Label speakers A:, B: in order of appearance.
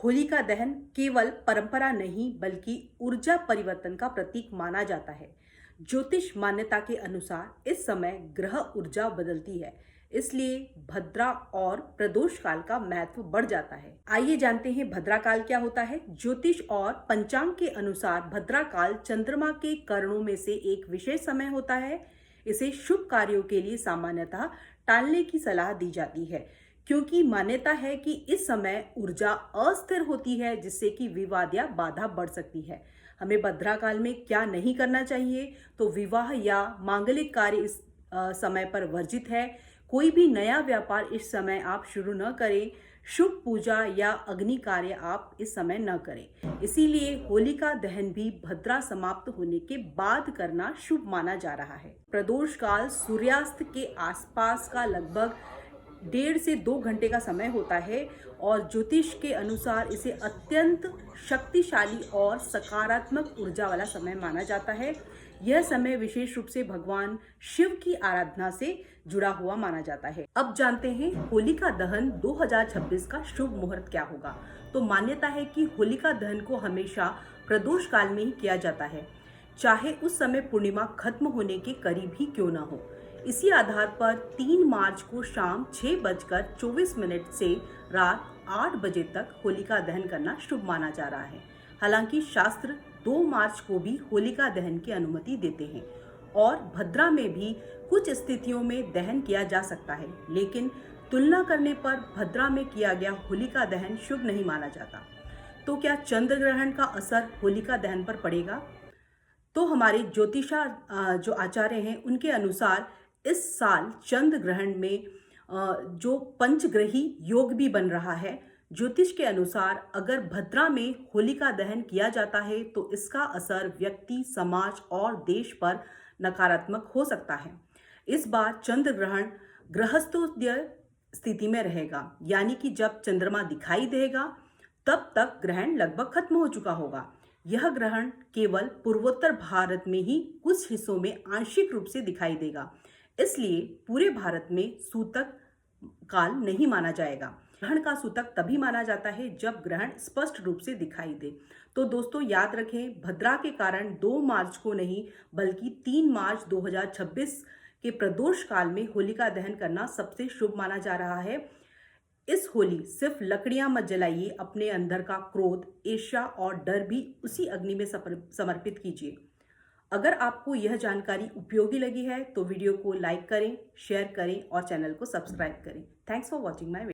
A: होलिका दहन केवल परंपरा नहीं बल्कि ऊर्जा परिवर्तन का प्रतीक माना जाता है। ज्योतिष मान्यता के अनुसार इस समय ग्रह ऊर्जा बदलती है, इसलिए भद्रा और प्रदोष काल का महत्व बढ़ जाता है। आइए जानते हैं भद्रा काल क्या होता है। ज्योतिष और पंचांग के अनुसार भद्रा काल चंद्रमा के करणों में से एक विशेष समय होता है। इसे शुभ कार्यों के लिए सामान्यतः टालने की सलाह दी जाती है, क्योंकि मान्यता है कि इस समय ऊर्जा अस्थिर होती है, जिससे कि विवाद या बाधा बढ़ सकती है। हमें भद्रा काल में क्या नहीं करना चाहिए, तो विवाह या मांगलिक कार्य इस समय पर वर्जित है। कोई भी नया व्यापार इस समय आप शुरू न करें। शुभ पूजा या अग्नि कार्य आप इस समय न करें। इसीलिए होलिका दहन भी भद्रा समाप्त होने के बाद करना शुभ माना जा रहा है। प्रदोष काल सूर्यास्त के आसपास का लगभग 1.5 से 2 घंटे का समय होता है और ज्योतिष के अनुसार इसे अत्यंत शक्तिशाली और सकारात्मक ऊर्जा वाला समय माना जाता है। यह समय विशेष रूप से भगवान शिव की आराधना से जुड़ा हुआ माना जाता है। अब जानते हैं होलिका दहन 2026 का शुभ मुहूर्त क्या होगा। तो मान्यता है कि होलिका दहन को हमेशा प्रदोष काल में ही किया जाता है, चाहे उस समय पूर्णिमा खत्म होने के करीब ही क्यों ना हो। इसी आधार पर 3 मार्च को शाम 6:24 से रात 8 बजे तक होलिका दहन करना शुभ माना जा रहा है। हालांकि शास्त्र 2 मार्च को भी होलिका दहन की अनुमति देते हैं और भद्रा में भी कुछ स्थितियों में दहन किया जा सकता है, लेकिन तुलना करने पर भद्रा में किया गया होलिका दहन शुभ नहीं माना जाता। तो क्या चंद्र ग्रहण का असर होलिका दहन पर पड़ेगा? तो हमारे ज्योतिषा जो आचार्य हैं उनके अनुसार इस साल चंद्र ग्रहण में जो पंचग्रही योग भी बन रहा है। ज्योतिष के अनुसार अगर भद्रा में होलिका दहन किया जाता है तो इसका असर व्यक्ति, समाज और देश पर नकारात्मक हो सकता है। इस बार चंद्र ग्रहण ग्रहस्थोदय स्थिति में रहेगा, यानी कि जब चंद्रमा दिखाई देगा तब तक ग्रहण लगभग खत्म हो चुका होगा। यह ग्रहण केवल पूर्वोत्तर भारत में ही कुछ हिस्सों में आंशिक रूप से दिखाई देगा, इसलिए पूरे भारत में सूतक काल नहीं माना जाएगा। ग्रहण का सूतक तभी माना जाता है जब ग्रहण स्पष्ट रूप से दिखाई दे। तो दोस्तों याद रखें, भद्रा के कारण 2 मार्च को नहीं बल्कि 3 मार्च 2026 के प्रदोष काल में होलिका दहन करना सबसे शुभ माना जा रहा है। इस होली सिर्फ लकड़ियां मत जलाइए, अपने अंदर का क्रोध, ईर्ष्या और डर भी उसी अग्नि में समर्पित कीजिए। अगर आपको यह जानकारी उपयोगी लगी है तो वीडियो को लाइक करें, शेयर करें और चैनल को सब्सक्राइब करें। Thanks for watching my video.